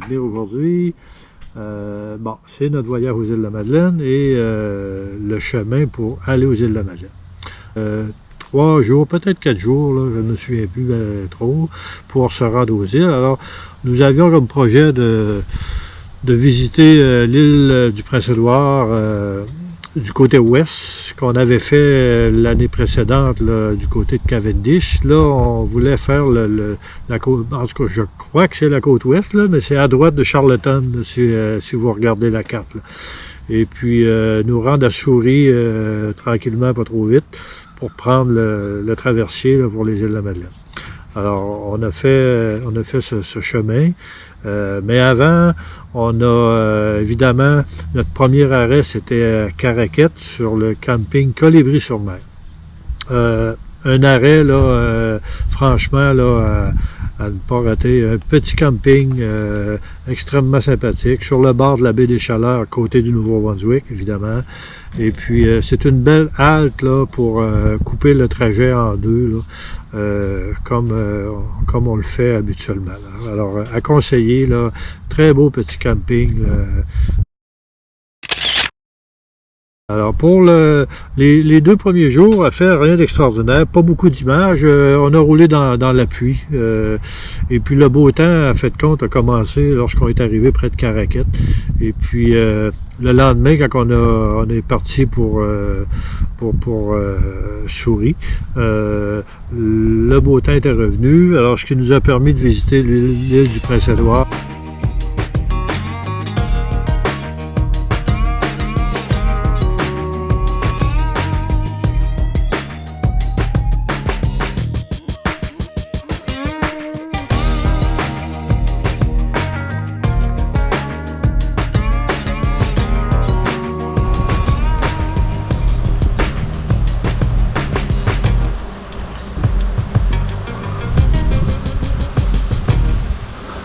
entretenir aujourd'hui. Bon, c'est notre voyage aux îles de la Madeleine et le chemin pour aller aux îles de la Madeleine. 3 jours, peut-être 4 jours, là, je ne me souviens plus trop, pour se rendre aux îles. Alors, nous avions comme projet de visiter l'île du Prince-Édouard du côté ouest, qu'on avait fait l'année précédente là, du côté de Cavendish. Là, on voulait faire la côte, en tout cas, je crois que c'est la côte ouest, là, mais c'est à droite de Charlottetown, si vous regardez la carte. Là. Et puis, nous rendre à Souris tranquillement, pas trop vite, pour prendre le traversier là, pour les îles de la Madeleine. Alors, on a fait ce chemin. Mais avant, on a évidemment, notre premier arrêt, c'était à Caraquette, sur le camping Colibri-sur-Mer. Un arrêt, là, franchement, là, à ne pas rater, un petit camping extrêmement sympathique, sur le bord de la baie des Chaleurs, à côté du Nouveau-Brunswick, évidemment. Et puis, c'est une belle halte, là, pour couper le trajet en deux, là, comme on le fait habituellement. Là. Alors, à conseiller, là, très beau petit camping. Alors, pour les 2 premiers jours, à faire rien d'extraordinaire, pas beaucoup d'images. On a roulé dans la pluie. Et puis, le beau temps, à fait de compte, a commencé lorsqu'on est arrivé près de Caraquette. Et puis, le lendemain, quand on est parti pour Souris, le beau temps était revenu. Alors, ce qui nous a permis de visiter l'île du Prince-Édouard.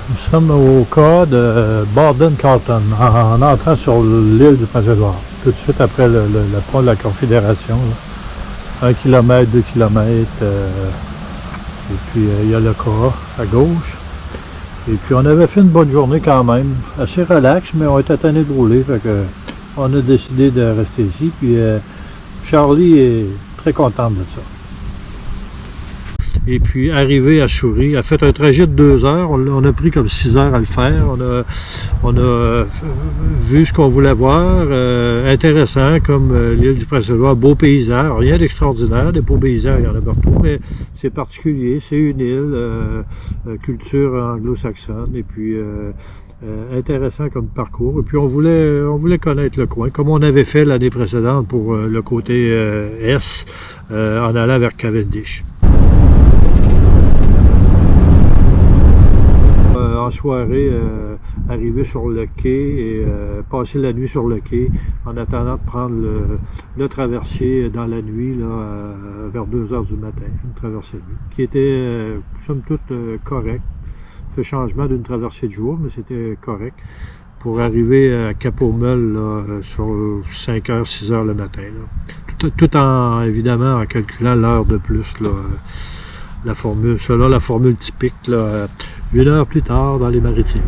Nous sommes au cas de Borden-Carlton, en entrant sur l'île du Prince-Édouard, tout de suite après le pont de la Confédération. Là. 1 km, 2 km, et puis il y a le cas à gauche. Et puis on avait fait une bonne journée quand même, assez relax, mais on était tanné de rouler, fait que on a décidé de rester ici. Puis Charlie est très contente de ça. Et puis, arrivé à Souris, a fait un trajet de 2 heures. On a pris comme 6 heures à le faire. On a vu ce qu'on voulait voir. Intéressant, comme l'île du Prince-Édouard. Beau paysage. Rien d'extraordinaire. Des beaux paysages, il y en a partout. Mais c'est particulier. C'est une île, culture anglo-saxonne. Et puis, intéressant comme parcours. Et puis, on voulait connaître le coin, comme on avait fait l'année précédente pour le côté est, en allant vers Cavendish. En soirée, arriver sur le quai et passer la nuit sur le quai en attendant de prendre le traversier dans la nuit là, vers 2 heures du matin, une traversée de nuit, qui était somme toute correct. Ce changement d'une traversée de jour, mais c'était correct pour arriver à Cap-aux-Meules sur 5 heures, 6 heures le matin. Là. Tout en, évidemment, en calculant l'heure de plus, là, la formule, selon la formule typique, là, 1 heure plus tard dans les Maritimes.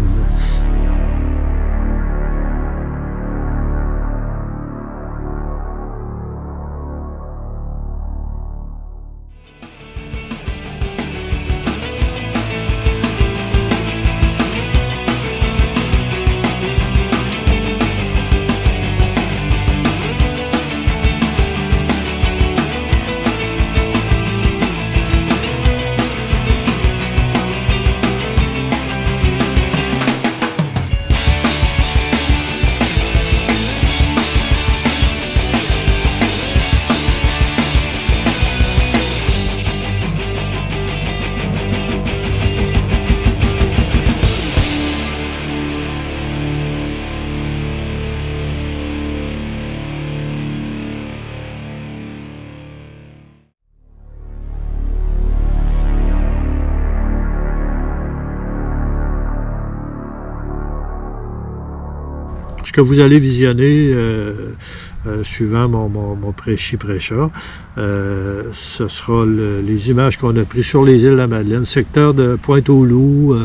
Ce que vous allez visionner, suivant mon prêchi-prêcha, ce sera les images qu'on a prises sur les îles de la Madeleine, secteur de Pointe-aux-Loups,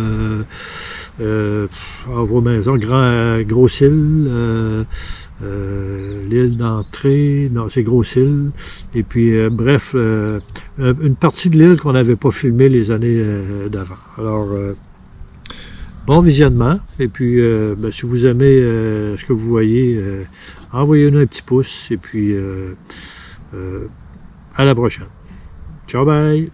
En vos maisons, Gros-Île, l'île d'entrée, non, c'est Gros-Île. Et puis, bref, une partie de l'île qu'on n'avait pas filmée les années d'avant. Alors, bon visionnement. Et puis, si vous aimez ce que vous voyez, envoyez-nous un petit pouce. Et puis, à la prochaine. Ciao, bye!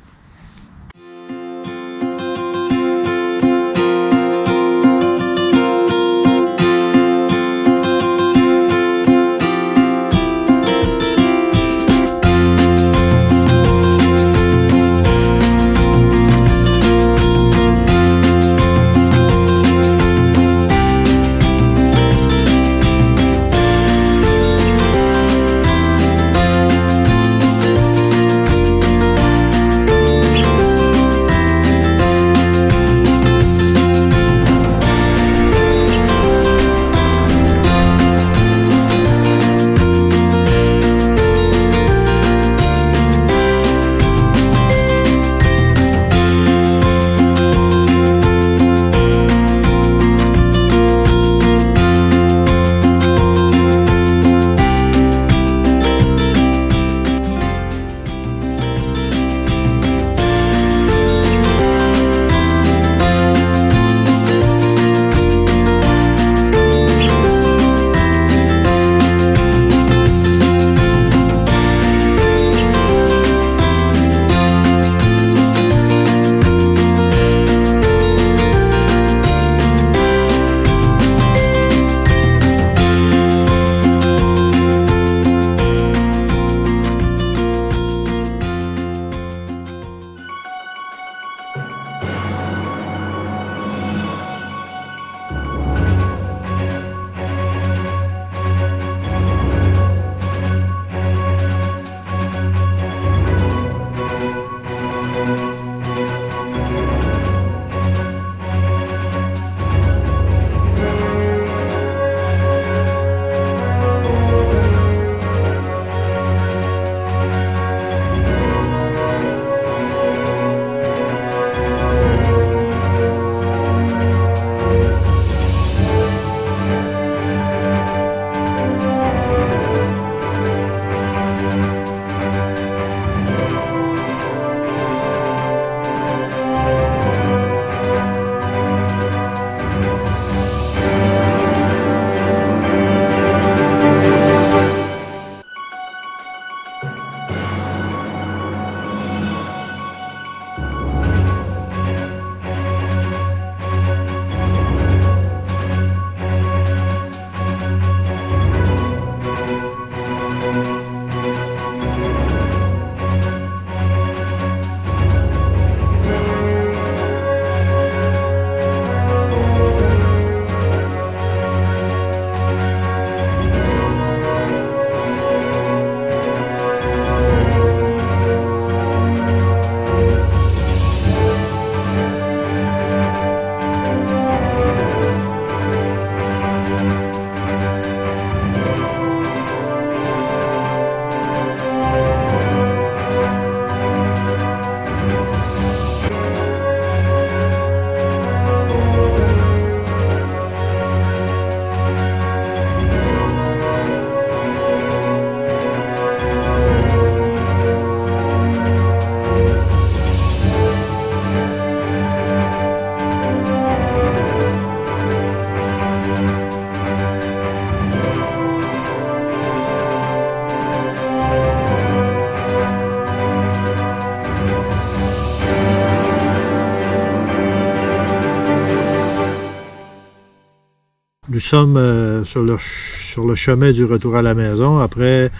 Nous sommes sur le chemin du retour à la maison après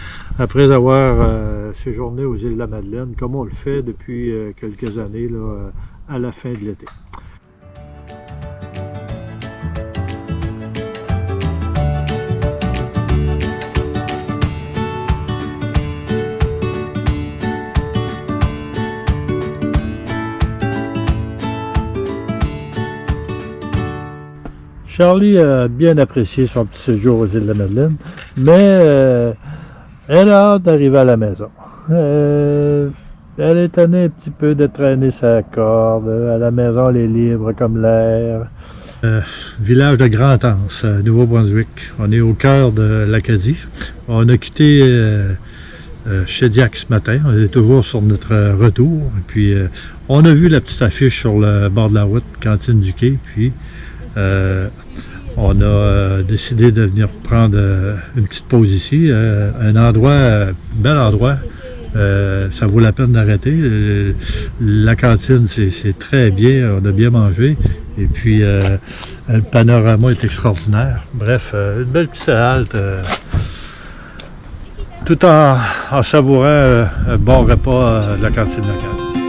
avoir séjourné aux îles de la Madeleine, comme on le fait depuis quelques années là, à la fin de l'été. Charlie a bien apprécié son petit séjour aux îles de la Madeleine, mais elle a hâte d'arriver à la maison. Elle est tannée un petit peu de traîner sa corde. À la maison, elle est libre comme l'air. Village de Grand-Anse, Nouveau-Brunswick. On est au cœur de l'Acadie. On a quitté Shediac ce matin. On est toujours sur notre retour. Et puis, on a vu la petite affiche sur le bord de la route, Cantine du Quai. Puis, on a décidé de venir prendre une petite pause ici. Un endroit, bel endroit. Ça vaut la peine d'arrêter. La cantine, c'est très bien. On a bien mangé. Et puis, le panorama est extraordinaire. Bref, une belle petite halte. Tout en savourant un bon repas de la cantine locale.